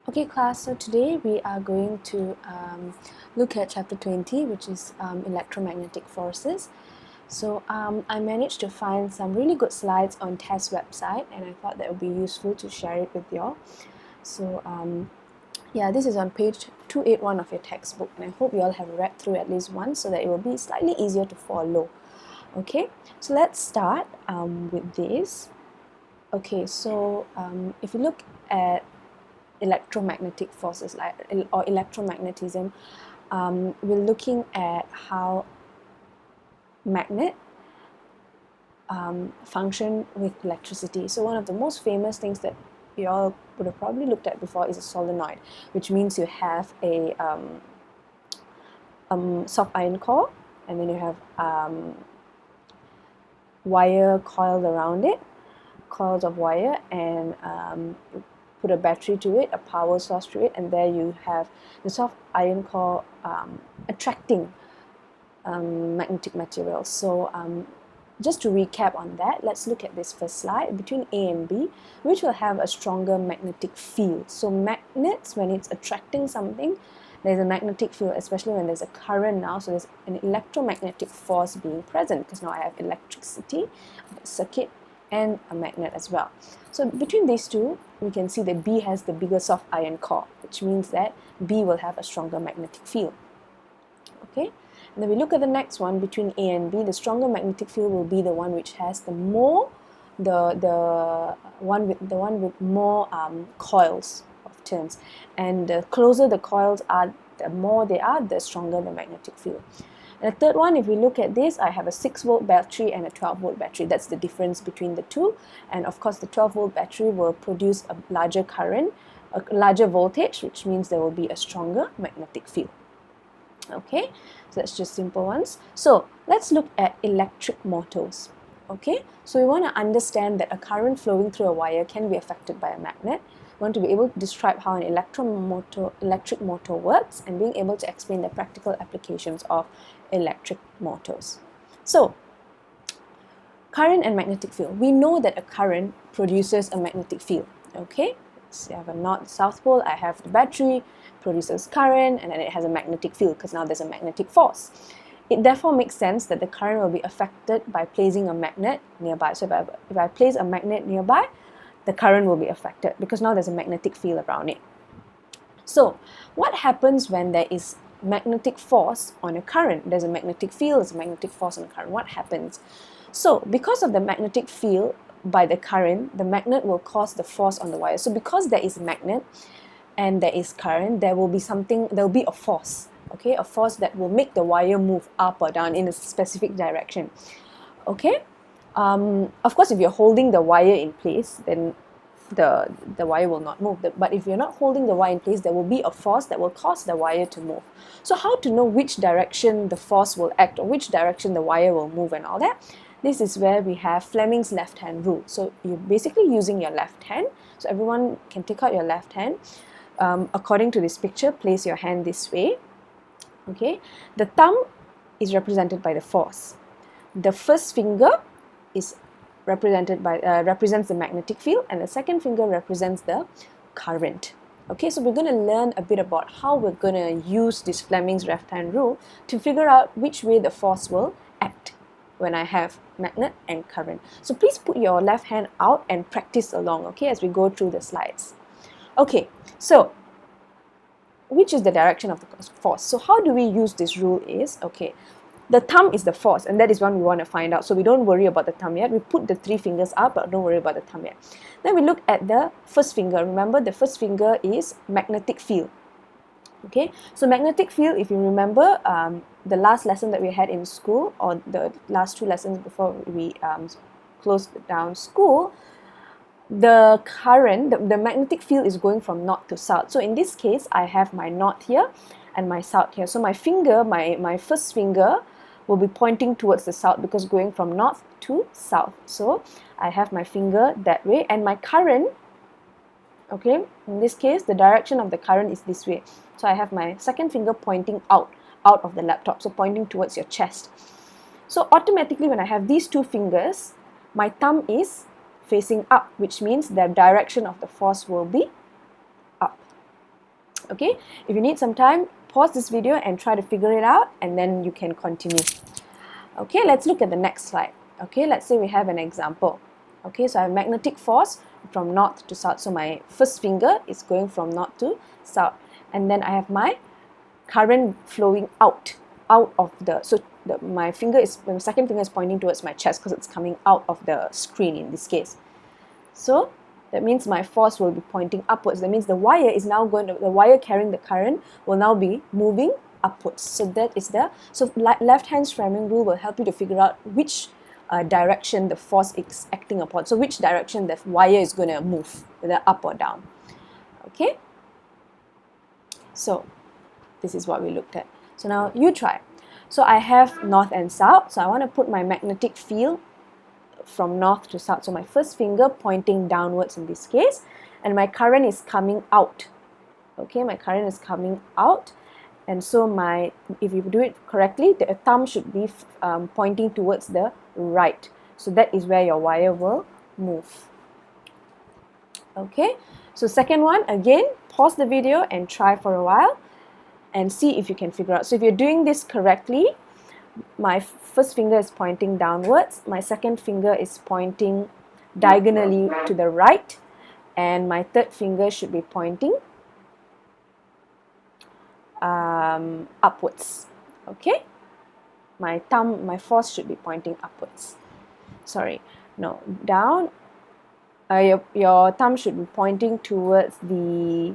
Okay class, so today we are going to look at chapter 20, which is electromagnetic forces. So I managed to find some really good slides on TESS website, and I thought that would be useful to share it with y'all. So yeah, this is on page 281 of your textbook, and I hope you all have read through at least once so that it will be slightly easier to follow. Okay, so let's start with this. Okay, so if you look at electromagnetic forces or electromagnetism, we're looking at how magnet function with electricity. So one of the most famous things that you all would have probably looked at before is a solenoid, which means you have a soft iron core, and then you have wire coiled around it, coils of wire, and put a battery to it, a power source to it, and there you have the soft iron core attracting magnetic materials. So just to recap on that, let's look at this first slide between A and B, which will have a stronger magnetic field. So magnets, when it's attracting something, there's a magnetic field, especially when there's a current now, so there's an electromagnetic force being present, because now I have electricity, a circuit, and a magnet as well. So between these two, we can see that B has the bigger soft iron core, which means that B will have a stronger magnetic field. Okay, and then we look at the next one between A and B. The stronger magnetic field will be the one which has the one with more coils of turns, and the closer the coils are, the more they are, the stronger the magnetic field. And the third one, if we look at this, I have a 6-volt battery and a 12-volt battery. That's the difference between the two. And of course, the 12-volt battery will produce a larger current, a larger voltage, which means there will be a stronger magnetic field. Okay, so that's just simple ones. So let's look at electric motors. Okay, so we want to understand that a current flowing through a wire can be affected by a magnet. We want to be able to describe how an electric motor works, and being able to explain the practical applications of electric motors. So, current and magnetic field. We know that a current produces a magnetic field. Okay, so I have a north-south pole, I have the battery, produces current, and then it has a magnetic field because now there's a magnetic force. It therefore makes sense that the current will be affected by placing a magnet nearby. So if I place a magnet nearby, the current will be affected because now there's a magnetic field around it. So what happens when there is magnetic force on a current? There's a magnetic field, there's a magnetic force on a current. What happens? So because of the magnetic field by the current, the magnet will cause the force on the wire. So because there is a magnet and there is current, there will be a force, okay, a force that will make the wire move up or down in a specific direction. Okay, of course, if you're holding the wire in place, then the wire will not move. But if you're not holding the wire in place, there will be a force that will cause the wire to move. So how to know which direction the force will act, or which direction the wire will move and all that? This is where we have Fleming's left hand rule. So you're basically using your left hand. So everyone can take out your left hand. According to this picture, place your hand this way. Okay, the thumb is represented by the force. The first finger is represents the magnetic field, and the second finger represents the current. Okay, so we're going to learn a bit about how we're going to use this Fleming's left hand rule to figure out which way the force will act when I have magnet and current. So please put your left hand out and practice along, okay, as we go through the slides. Okay, so which is the direction of the force? So how do we use this rule is, okay, the thumb is the force, and that is one we want to find out. So we don't worry about the thumb yet. We put the 3 fingers up, but don't worry about the thumb yet. Then we look at the first finger. Remember, the first finger is magnetic field. Okay, so magnetic field, if you remember, the last lesson that we had in school, or the last 2 lessons before we closed down school, the current, the magnetic field is going from north to south. So in this case, I have my north here and my south here. So my finger, my first finger, will be pointing towards the south because going from north to south. So I have my finger that way, and my current, okay, in this case, the direction of the current is this way. So I have my second finger pointing out of the laptop, so pointing towards your chest. So automatically, when I have these 2 fingers, my thumb is facing up, which means the direction of the force will be up. Okay, if you need some time, pause this video and try to figure it out, and then you can continue. Okay, let's look at the next slide. Okay, let's say we have an example. Okay, so I have magnetic force from north to south. So my first finger is going from north to south, and then I have my current flowing out of the, so my second finger is pointing towards my chest because it's coming out of the screen in this case. So that means my force will be pointing upwards. That means the wire is now the wire carrying the current will now be moving upwards. So that is left hand's Fleming rule will help you to figure out which direction the force is acting upon. So which direction the wire is going to move, whether up or down. Okay. So this is what we looked at. So now you try. So I have north and south. So I want to put my magnetic field from north to south. So my first finger pointing downwards in this case, and my current is coming out. Okay, my current is coming out, and so if you do it correctly, the thumb should be pointing towards the right. So that is where your wire will move. Okay, so second one, again, pause the video and try for a while and see if you can figure out. So if you're doing this correctly, my first finger is pointing downwards, my second finger is pointing diagonally to the right, and my third finger should be pointing upwards. Okay, my force should be pointing upwards. Sorry, no, down. Your thumb should be pointing towards the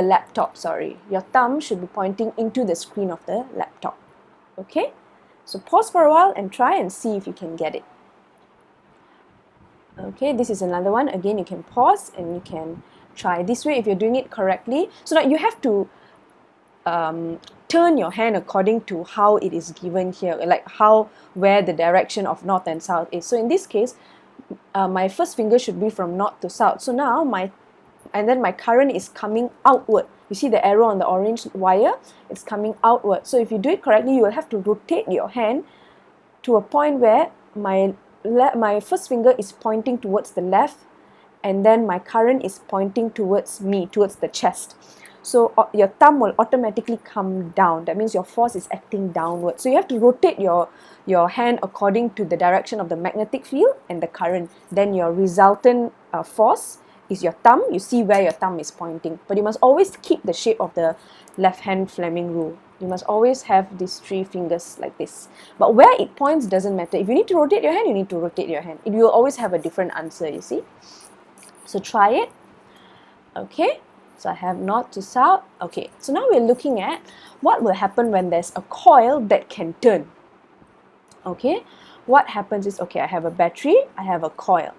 laptop. Sorry, your thumb should be pointing into the screen of the laptop. Okay, so pause for a while and try and see if you can get it. Okay, this is another one. Again, you can pause and you can try this way if you're doing it correctly. So that you have to turn your hand according to how it is given here, like where the direction of north and south is. So in this case, my first finger should be from north to south. So now and then my current is coming outward. You see the arrow on the orange wire? It's coming outward. So if you do it correctly, you will have to rotate your hand to a point where my first finger is pointing towards the left, and then my current is pointing towards me, towards the chest. So your thumb will automatically come down. That means your force is acting downward. So you have to rotate your hand according to the direction of the magnetic field and the current. Then your resultant force is your thumb. You see where your thumb is pointing. But you must always keep the shape of the left hand Fleming rule. You must always have these three fingers like this. But where it points doesn't matter. If you need to rotate your hand, you need to rotate your hand. It will always have a different answer, you see. So try it. Okay. So I have north to south. Okay, so now we're looking at what will happen when there's a coil that can turn. Okay, what happens is, okay, I have a battery, I have a coil.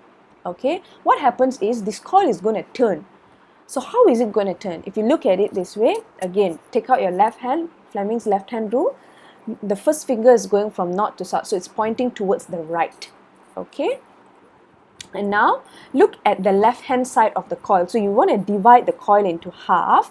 Okay, what happens is this coil is going to turn. So how is it going to turn? If you look at it this way, again, take out your left hand, Fleming's left hand rule. The first finger is going from north to south, so it's pointing towards the right. Okay. And now look at the left hand side of the coil. So you want to divide the coil into half.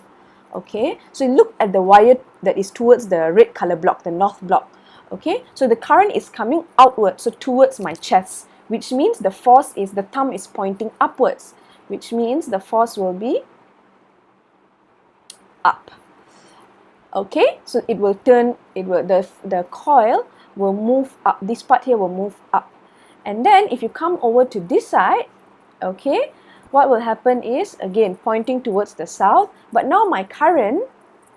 Okay, so look at the wire that is towards the red color block, the north block. Okay, so the current is coming outward, so towards my chest, which means the thumb is pointing upwards, which means the force will be up. Okay, so it will turn, the coil will move up, this part here will move up. And then if you come over to this side, okay, what will happen is, again, pointing towards the south, but now my current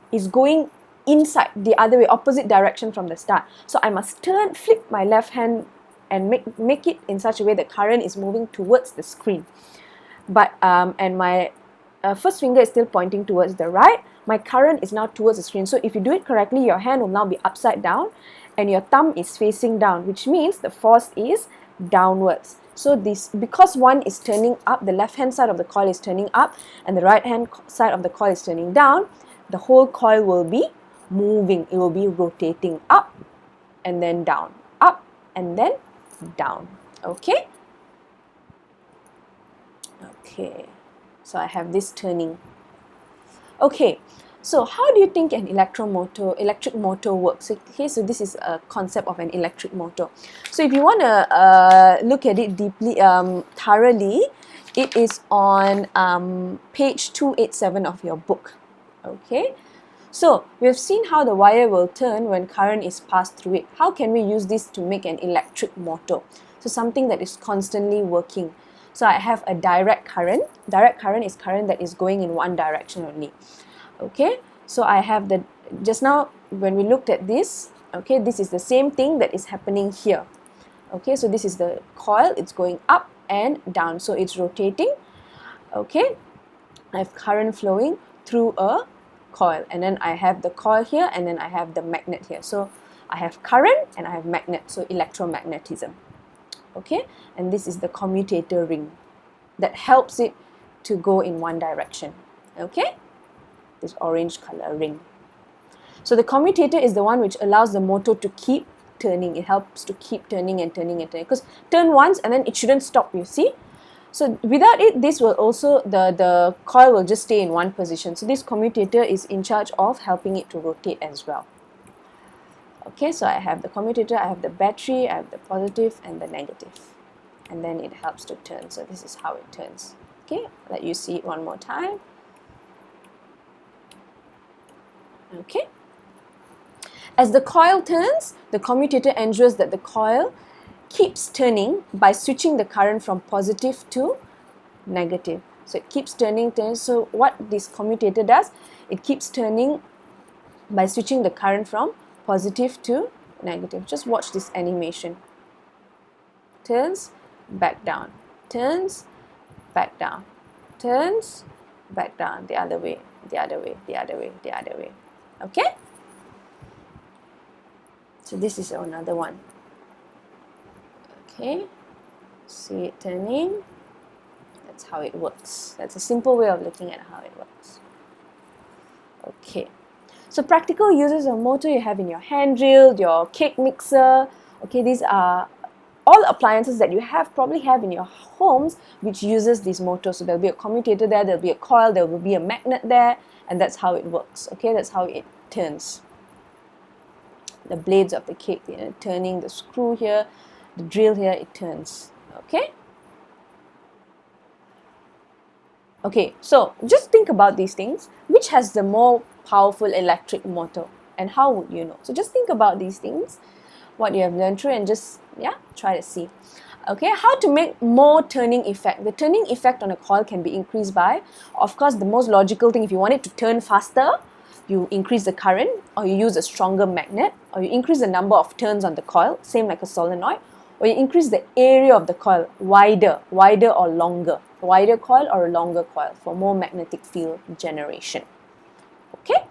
is going inside, the other way, opposite direction from the start. So I must flip my left hand and make it in such a way the current is moving towards the screen. But and my first finger is still pointing towards the right, my current is now towards the screen. So if you do it correctly, your hand will now be upside down and your thumb is facing down, which means the force is downwards. So because one is turning up, the left hand side of the coil is turning up and the right hand side of the coil is turning down, the whole coil will be moving. It will be rotating up and then down, up and then down. Okay, so I have this turning. Okay, so how do you think an electric motor works? Okay, so this is a concept of an electric motor. So if you want to look at it deeply, thoroughly, It is on page 287 of your book. Okay, so we've seen how the wire will turn when current is passed through it. How can we use this to make an electric motor? So something that is constantly working. So I have a direct current. Direct current is current that is going in one direction only. Okay, so I have the, just now when we looked at this, okay, this is the same thing that is happening here. Okay, so this is the coil, it's going up and down, so it's rotating. Okay, I have current flowing through a coil, and then I have the coil here, and then I have the magnet here. So I have current and I have magnet, so electromagnetism. Okay, and this is the commutator ring that helps it to go in one direction. Okay, this orange color ring. So the commutator is the one which allows the motor to keep turning. It helps to keep turning and turning and turning, because turn once and then it shouldn't stop, you see. So without it, this will also, the coil will just stay in one position. So this commutator is in charge of helping it to rotate as well. Okay, so I have the commutator, I have the battery, I have the positive and the negative, and then it helps to turn. So this is how it turns. Okay, let you see it one more time. Okay, as the coil turns, the commutator ensures that the coil keeps turning by switching the current from positive to negative. So it keeps turning. So what this commutator does, it keeps turning by switching the current from positive to negative. Just watch this animation. Turns, back down, turns, back down, turns, back down, the other way, the other way, the other way, the other way. Okay? So this is another one. Okay, see it turning. That's how it works. That's a simple way of looking at how it works. Okay, so practical uses of motor you have in your hand drill, your cake mixer. Okay, these are all appliances that you probably have in your homes which uses these motors. So there'll be a commutator there, there'll be a coil, there will be a magnet there, and that's how it works. Okay, that's how it turns. The blades of the cake, turning the screw here, the drill here, it turns. Okay? Okay, so just think about these things. Which has the more powerful electric motor? And how would you know? So just think about these things, what you have learned through, and just, yeah, try to see. Okay, how to make more turning effect? The turning effect on a coil can be increased by, of course, the most logical thing, if you want it to turn faster, you increase the current, or you use a stronger magnet, or you increase the number of turns on the coil, same like a solenoid, or you increase the area of the coil, wider or longer, a wider coil or a longer coil for more magnetic field generation. Okay?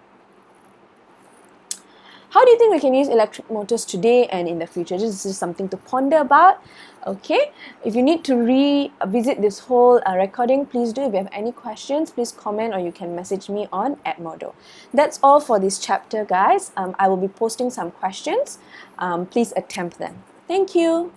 How do you think we can use electric motors today and in the future? This is something to ponder about. Okay, if you need to revisit this whole recording, please do. If you have any questions, please comment, or you can message me on @modo. That's all for this chapter, guys. I will be posting some questions. Please attempt them. Thank you.